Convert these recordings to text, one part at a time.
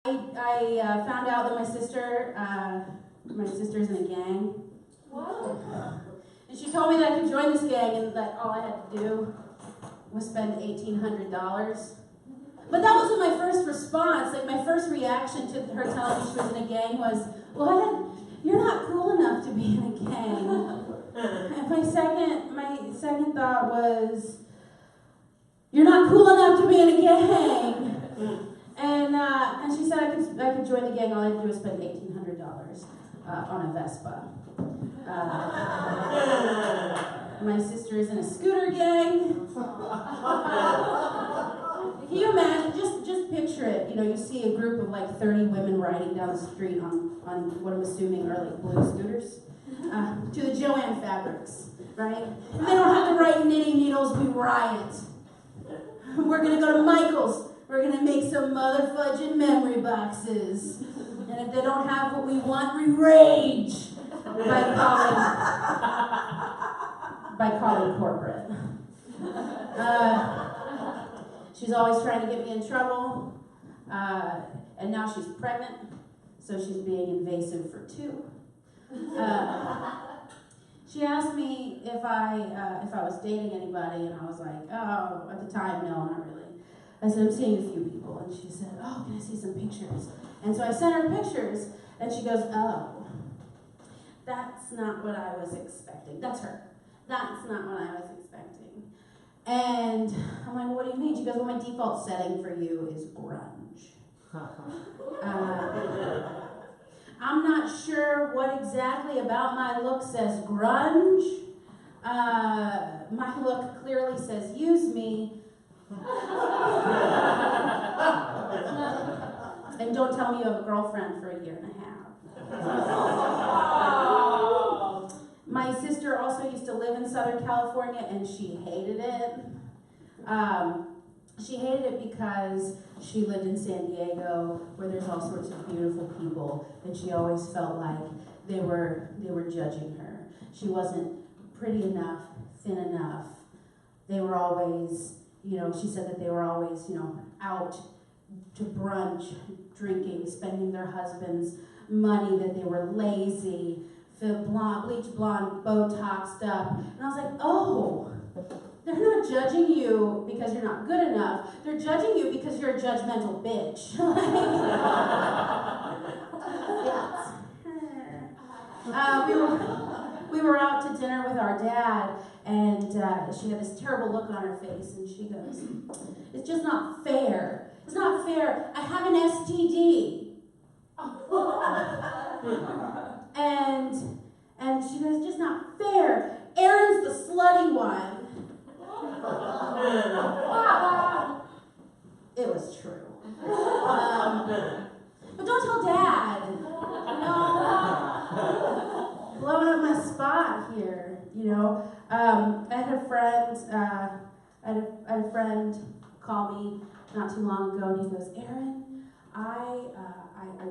I found out that my sister's in a gang. What? And she told me that I could join this gang and that all I had to do was spend $1,800. But that wasn't my first response. Like, my first reaction to her telling me she was in a gang was, what? You're not cool enough to be in a gang. And my second thought was, you're not cool enough to be in a gang. And she said I could join the gang. All I had to do was spend $1,800 on a Vespa. My sister is in a scooter gang. Can you imagine? Just picture it. You know, you see a group of like 30 women riding down the street on what I'm assuming are like blue scooters to the Joanne fabrics, right? If they don't have the right knitting needles, we riot. We're gonna go to Michael's. We're gonna make some motherfudging memory boxes. And if they don't have what we want, we rage by calling corporate. She's always trying to get me in trouble. And now she's pregnant, so she's being invasive for two. She asked me if I was dating anybody, and I was like, oh, at the time, no, not really. I said, I'm seeing a few people, and she said, oh, can I see some pictures? And so I sent her pictures, and she goes, oh, that's not what I was expecting. That's her. That's not what I was expecting. And I'm like, what do you mean? She goes, well, my default setting for you is grunge. I'm not sure what exactly about my look says grunge. My look clearly says use me. And don't tell me you have a girlfriend for 1.5 years. My sister also used to live in Southern California, and she hated it. She hated it because she lived in San Diego, where there's all sorts of beautiful people, and she always felt like they were judging her. She wasn't pretty enough, thin enough. They were always, she said that they were always, out to brunch, drinking, spending their husband's money, that they were lazy, bleach blonde, Botoxed up. And I was like, oh, they're not judging you because you're not good enough. They're judging you because you're a judgmental bitch. We were out to dinner with our dad, and she had this terrible look on her face, and she goes, it's just not fair. It's not fair. I have an STD. And she goes, it's just not fair. Erin's the slutty one. It was true. But don't tell Dad. Blowing up my spot here, I had a friend call me not too long ago, and he goes, Erin, I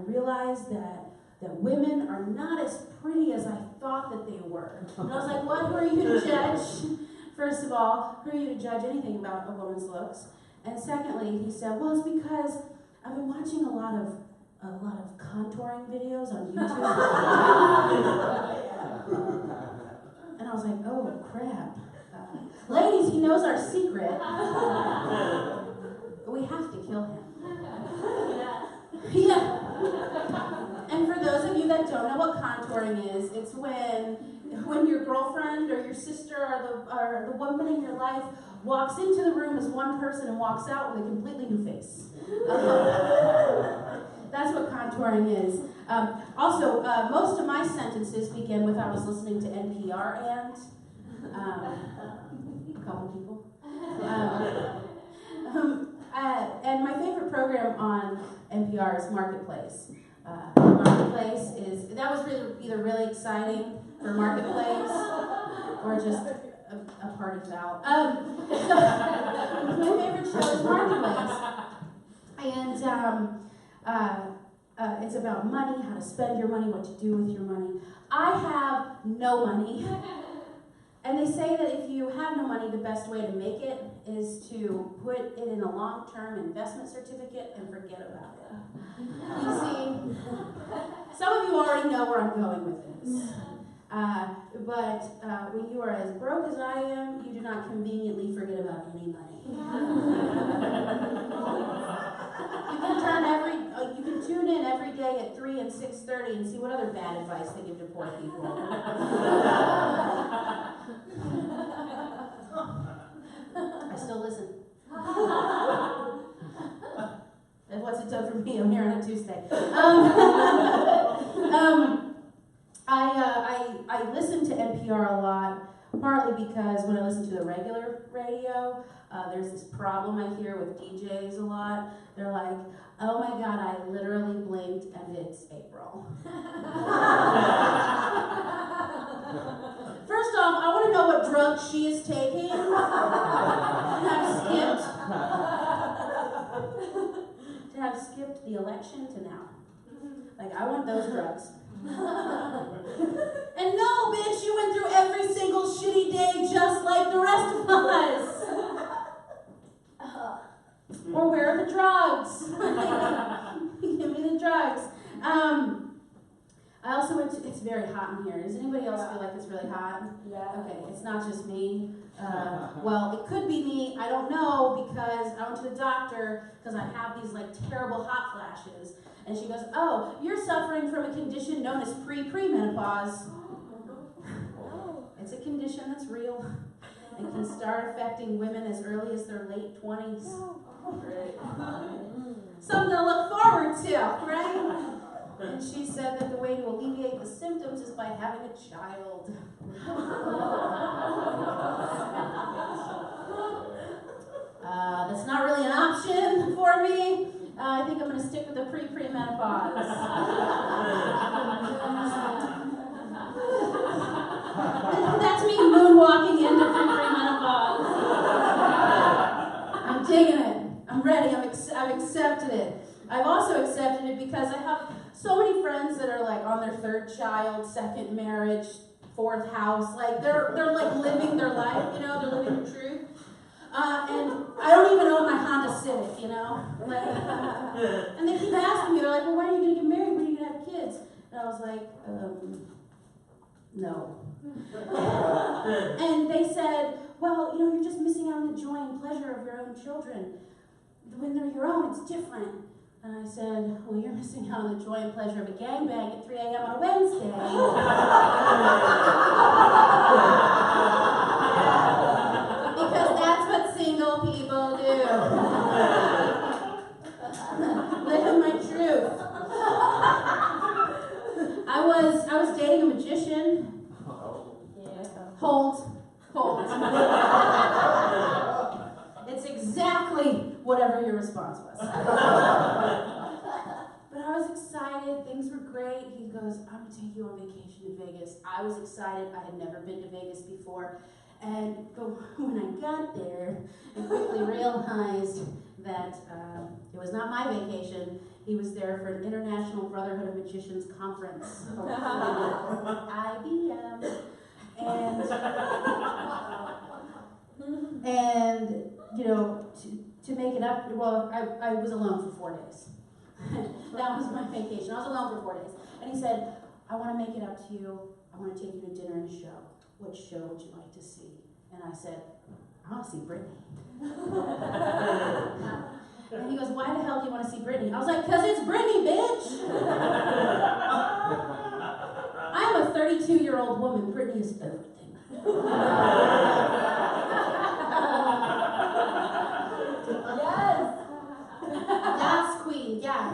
realized that women are not as pretty as I thought that they were. And I was like, what? Who are you to judge? First of all, who are you to judge anything about a woman's looks? And secondly, he said, well, it's because I've been watching a lot of contouring videos on YouTube. And I was like, oh, crap. Ladies, he knows our secret. We have to kill him. Yeah. And for those of you that don't know what contouring is, it's when your girlfriend or your sister or the woman in your life walks into the room as one person and walks out with a completely new face. That's what contouring is. Also, most of my sentences begin with I was listening to NPR and a couple people. And my favorite program on NPR is Marketplace. Marketplace that was either really exciting for Marketplace or just a party foul. So my favorite show is Marketplace. And it's about money, how to spend your money, what to do with your money. I have no money. And they say that if you have no money, the best way to make it is to put it in a long-term investment certificate and forget about it. you already know where I'm going with this. But when you are as broke as I am, you do not conveniently forget about any money. You can tune in every day at 3 and 6:30 and see what other bad advice they give to poor people. I still listen. And what's it done for me? I'm here on a Tuesday. I listen to NPR a lot, partly because when I listen to the regular radio, there's this problem I hear with DJs a lot. They're like, oh my God, I literally blinked and it's April. First off, I want to know what drug she is taking. And I've skipped the election to now. Like, I want those drugs. And no, bitch, you went through every single shitty day just like the rest of us. Or where are the drugs? Give me the drugs. I also went to, it's very hot in here. Does anybody else feel like it's really hot? Yeah. Okay, it's not just me. Well, it could be me. I don't know, because I went to the doctor because I have these like terrible hot flashes. And she goes, oh, you're suffering from a condition known as premenopause. It's a condition that's real and can start affecting women as early as their late 20s. Something to look forward to, right? And she said that the way to alleviate the symptoms is by having a child. That's not really an option for me. I think I'm going to stick with the premenopause. That's me moonwalking into premenopause. I'm digging it. I'm ready. I've accepted it. I've also accepted it because I have so many friends that are like on their third child, second marriage, fourth house. Like they're like living their life, you know, they're living the truth. And I don't even own my Honda Civic, you know? Like, and they keep asking me, they're like, well, when are you going to get married? When are you going to have kids? And I was like, no. And they said, well, you know, you're just missing out on the joy and pleasure of your own children. When they're your own, it's different. And I said, well, you're missing out on the joy and pleasure of a gangbang at 3 a.m. on a Wednesday. Because that's what single people do. Living my truth. I was dating a magician. Hold. It's exactly whatever your response was. But I was excited. Things were great. He goes, I'm going to take you on vacation to Vegas. I was excited. I had never been to Vegas before. But when I got there, I quickly realized that it was not my vacation. He was there for an International Brotherhood of Magicians conference. IBM. And you know, to make it up, well, I was alone for 4 days. That was my vacation. I was alone for 4 days. And he said, I want to make it up to you. I want to take you to dinner and a show. What show would you like to see? And I said, I want to see Britney. And he goes, why the hell do you want to see Britney? I was like, because it's Britney, bitch! I am a 32-year-old woman. Britney is everything. Yes! Yes, queen, yes.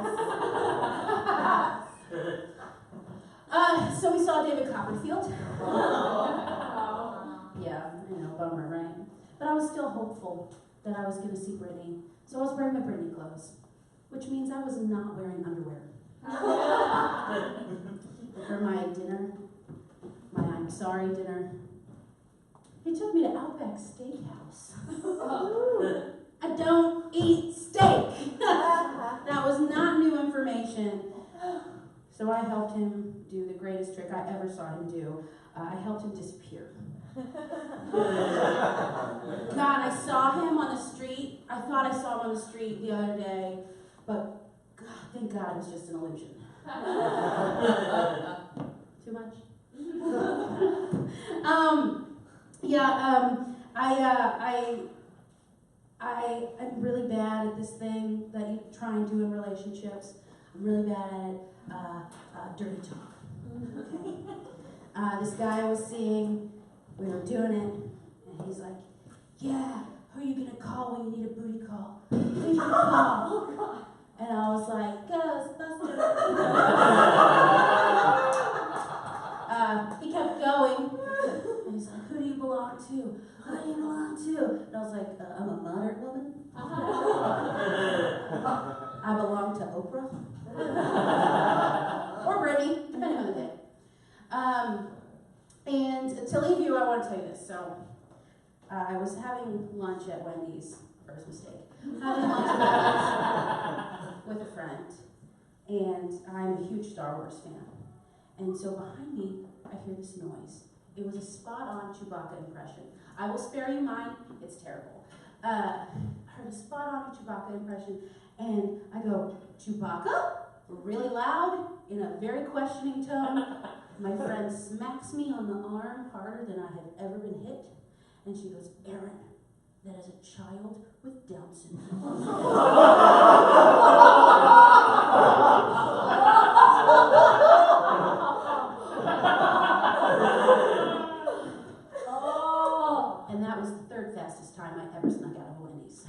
So we saw David Copperfield. Yeah, you know, bummer, right? But I was still hopeful that I was going to see Britney. So I was wearing my Britney clothes, which means I was not wearing underwear. For my dinner, my I'm sorry dinner, he took me to Outback Steakhouse. I don't eat steak. That was not new information. So I helped him do the greatest trick I ever saw him do. I helped him disappear. God, I saw him on the street. I thought I saw him on the street the other day, but God, thank God it was just an illusion. Too much? I'm really bad at this thing that you try and do in relationships. I'm really bad at it. Dirty talk. Okay. This guy I was seeing, we were doing it, and he's like, yeah, who are you going to call when you need a booty call? Who are you going to call? And I was like, Ghostbusters. He kept going. And he's like, who do you belong to? Who do you belong to? And I was like, I'm a modern woman. I belong to Oprah. Or Brittany, depending on the day. And to leave you, I want to tell you this. So, I was having lunch at Wendy's. First mistake. Having lunch at Wendy's with a friend. And I'm a huge Star Wars fan. And so behind me, I hear this noise. It was a spot-on Chewbacca impression. I will spare you mine. It's terrible. I heard a spot-on Chewbacca impression, and I go, Chewbacca? Really loud, in a very questioning tone. My friend smacks me on the arm harder than I have ever been hit, and she goes, Erin, that is a child with Down syndrome. And that was the third fastest time I ever snuck out of Wendy's.